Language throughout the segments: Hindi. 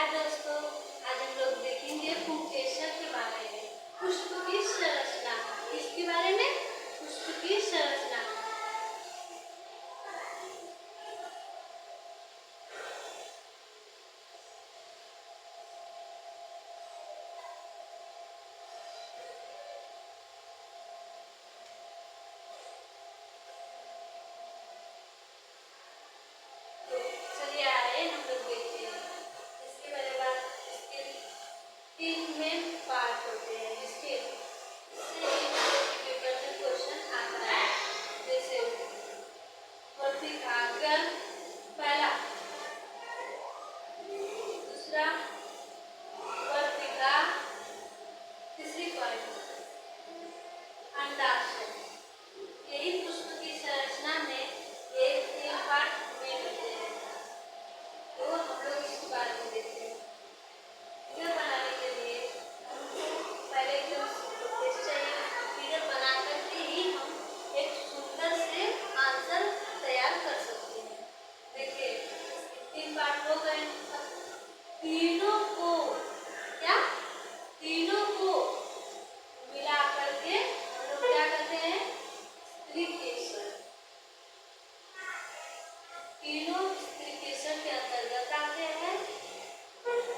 दोस्तों, आज हम लोग देखेंगे पुंकेसर के बारे में। पुष्प की संरचना। इसके बारे में पुष्प की संरचना। तो चलिए आइए हम लोग देखते हैं। इसके बारे में इसके 3 मेन पार्ट होते हैं, जिसके पेपर में क्वेश्चन आता है। जैसे वर्तिकाग्र पहला, दूसरा वर्तिका, तीसरी पॉइंट अंडाशय। यही पुष्प की संरचना में ये 3 पार्ट मेन होते हैं। तो हम लोग इस बारे में देखते हैं। फिगर बनाने के लिए हमको पहले एकदम टेस्ट चाहिए। फिगर बना करके ही हम एक सुंदर से आंसर तैयार कर सकते हैं। देखिए 3 पार्ट हो गए। तीनों को क्या तीनों को मिला करके हम लोग क्या करते हैं, स्त्रीकेसर। तीनों स्त्रीकेसर के अंतर्गत आते हैं।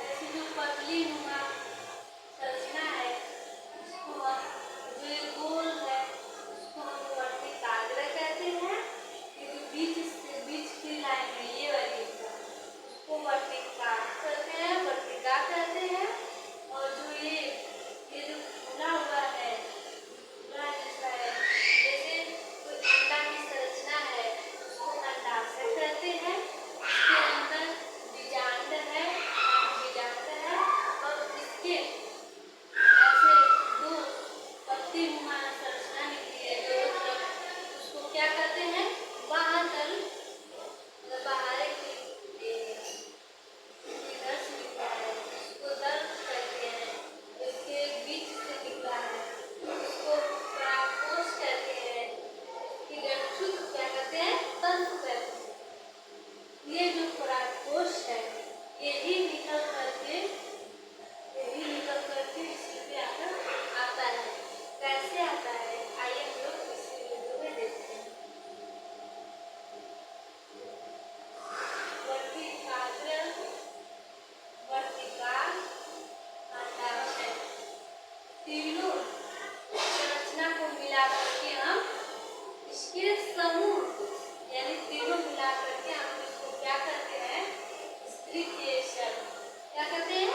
ऐसी जो पतली नुमा संरचना है, उसको जो ये गोल है उसको हम वर्तिकाग्र कहते हैं। ये जो बीच की लाइन है ये वाली, उसको वर्तिका कहते हैं, वर्तिका कहते हैं। और जो ये जो खुला हुआ है, खुला जैसा है, जैसे कोई अंडा की संरचना है, उसको अंडाशय कहते हैं। इसके अंदर बीजांड है, बीजांड है, और इसके ऐसे 2 पत्ती नुमा संरचना निकली है दोनों तरफ। उसको क्या कहते हैं, बाह्यदल। बाहर इधर से निकला है, उसको दल कहते हैं। इसके बीच से निकला है, उसको परागकोश कहते हैं। इसकी गठरी को क्या कहते हैं, तंतु कहते हैं। ये जो परागकोश है यही निकल करके इसी पे आकर आता है। कैसे आता है, आइए हम लोग इसी वीडियो में देखते हैं। वर्तिकाग्र, वर्तिका, अंडाशय, तीनों संरचना को मिला करके हम इसके समूह यानी तीनों मिला करके हम इसको क्या करते हैं, स्त्रीकेसर। क्या कहते हैं,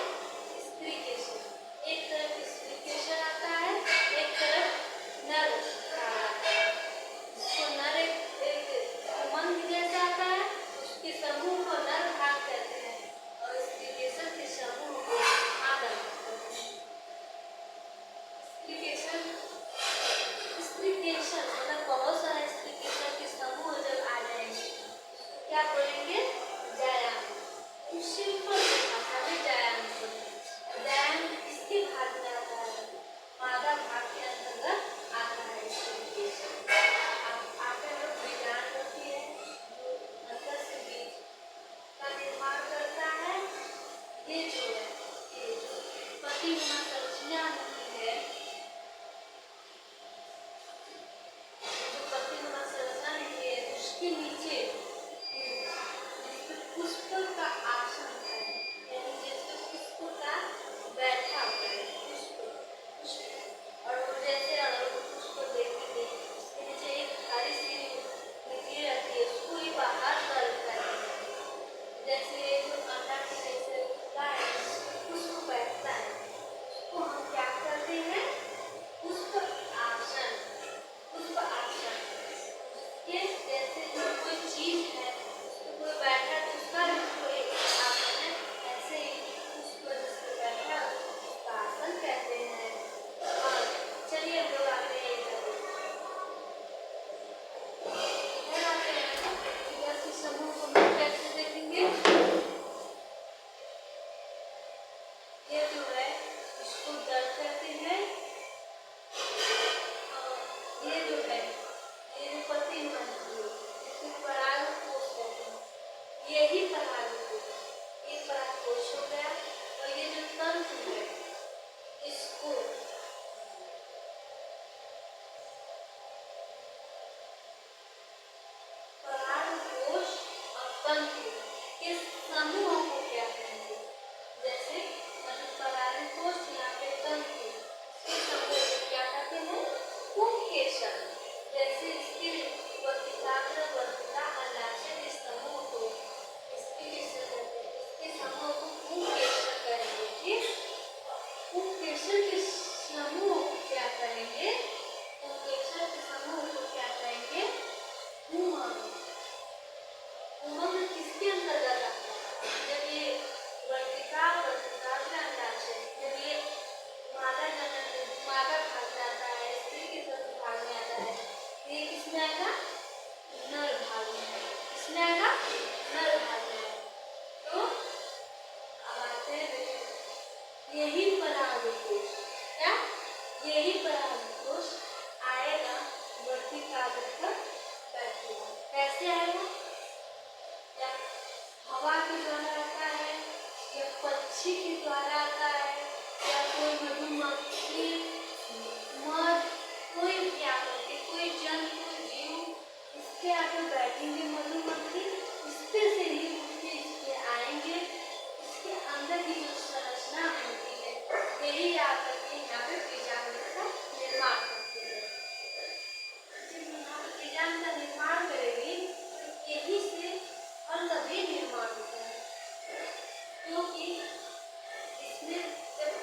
स्त्रीकेसर। एक तरफ स्त्रीकेसर आता है, एक तरफ नर आता है। इसको नर एक उमंग जैसा आता है, उसके समूह को नर भाग कहते हैं, और स्त्रीकेसर के समूह को मादा कहते हैं। स्त्रीकेसर मतलब बहुत सारे स्त्रीकेसर के समूह जब आ जाएंगे तो क्या बोलेंगे, जायाम। सिंपल भाषा में जायाम बोलेंगे। जायाम किसके भाग में आता है, मादा भाग के अंतर्गत आता है स्त्रीकेसर। आगे लोग बीजांड होती है जो अंदर से बीज का निर्माण करता है। ये जो है, ये जो पत्तीनुमा संरचना होती है, जो पत्तीनुमा संरचना होती है, उसके नीचे पुष्प का आसन है, यानी जैसे पुष्प का बैठा होता है, पुष्प। और वो जैसे पुष्प देखेंगे उसके नीचे एक हरी सी मिट्टी रहती है, उसको ही बाहर दल करते हैं। जैसे जो अंडा के जैसे खुला है, पुष्प बैठता है, उसको हम क्या करते हैं, पुष्प आसन। पुष्प आसन ये जैसे जो कोई चीज है, कोई बैठा है तो उसका भी कोई आसन है, ऐसे ही उसको जिसको बैठा उसका आसन कहते हैं। और चलिए हम लोग आते हैं इधर आते हैं। इधर से समूह को हम कैसे देखेंगे, ये जो है इसको दल कहते हैं। और ये जो है, ये जो पत्तीनुमा है इसको परागकोश कहते हैं। यही परागकोश एक परागकोश हो गया। और ये जो तंतु है इसको परागकोश और तंतु के समूह को क्या कहेंगे? जैसे मतलब परागकोश यहाँ पे तंतु के समूह को क्या कहते हैं? पुंकेसर। जैसे इसके वर्तिकाग्र वर्तिका अंडाशय इस समूह को इसके किससे कहते हैं? इसके समूह को पुंकेसर कहेंगे। ठीक, पुंकेसर के समूह को क्या कहेंगे? पुंकेसर के समूह को क्या कहेंगे? उमंग। उमंग किसके अंतर्गत आता है? जब ये वर्तिकाग्र अंडाशय जब ये मादा भाग में आता है, स्त्री के भाग में आता है, ये किसमें आएगा? नर भाग में। किसमें आएगा? नर भाग में। तो अब आते हैं यही परागकोश, क्या यही परागकोश आएगा वर्तिकाग्र पर बैठेगा। कैसे आएगा? या हवा के द्वारा आता है, या पक्षी के द्वारा आता है, या कोई मधुमक्खी, मध, कोई भी आकर के कोई जंतु जीव इसके आगे बैठेंगे। मधुमक्खी इसके से ही उठके इसके आएंगे। इसके अंदर की जो संरचना होती है यही आकर के यहाँ पे बीजाणु का निर्माण करती है। जब यहाँ पे बीजाणु का निर्माण करेगी तो यही से अंग भी निर्माण होता है, क्योंकि इसमें जब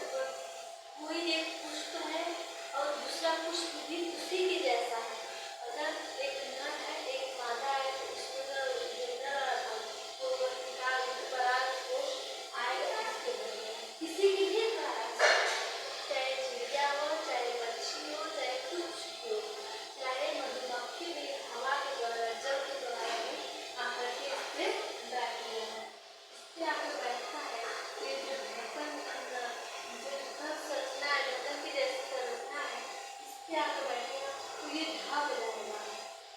कोई एक पुष्प है और दूसरा पुष्प भी उसी के जैसा है, अगर एक नर है एक मादा है तो उसमें परागकोश आएगा इसके बदले किसी की भी परागकोश, चाहे चिड़िया हो, चाहे पक्षी हो, चाहे कुछ हो, चाहे मधुमक्खी भी हवा के द्वारा जल के द्वारा भी आकर के इससे बैठती है। इससे आकर बैठता है तो ये जो ढक्कन संरचना है, ढक्कन की जैसी संरचना है, इससे आकर बैठेगा तो ये ढक जाएगा।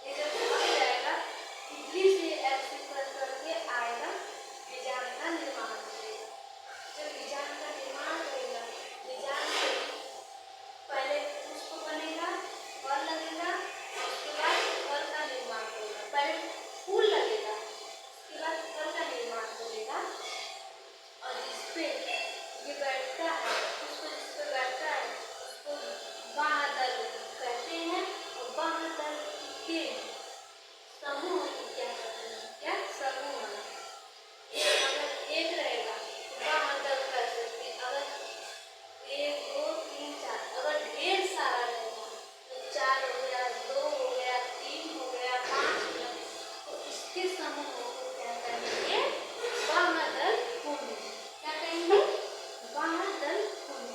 ये जब ढक जाएगा इधर से ऐसे करके आएगा, बीजाणु का निर्माण करेगा। जब बीजाणु का निर्माण करेगा, बीजाणु से पहले पुष्प बनेगा, फल लगेगा, उसके बाद फल का निर्माण करेगा। पहले फूल लगेगा, उसके बाद फल का निर्माण करेगा। और जिसपे ये बैठता है, पुष्प जिस पे बैठता है उसको बाह्यदल कहते हैं। और बाह्यदल के समूह को क्या कहते हैं? क्या समूह? अगर एक रहेगा तो बाह्यदल कह सकते हैं। अगर 1 2 3 4 अगर ढेर सारा रहेगा तो 4 हो गया, 2 हो गया, 3 हो गया, 5 हो गया, तो इसके समूह को क्या कहेंगे? बाह्यदल पुंज। क्या कहेंगे? बाह्यदल पुंज।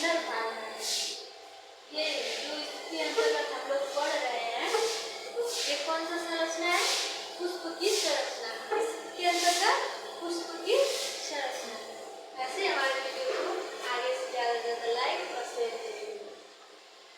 नर भाग है। ये जो इसके अंतर्गत हम लोग पढ़ रहे हैं, ये कौन सा संरचना है? पुष्प की संरचना। इसके अंतर्गत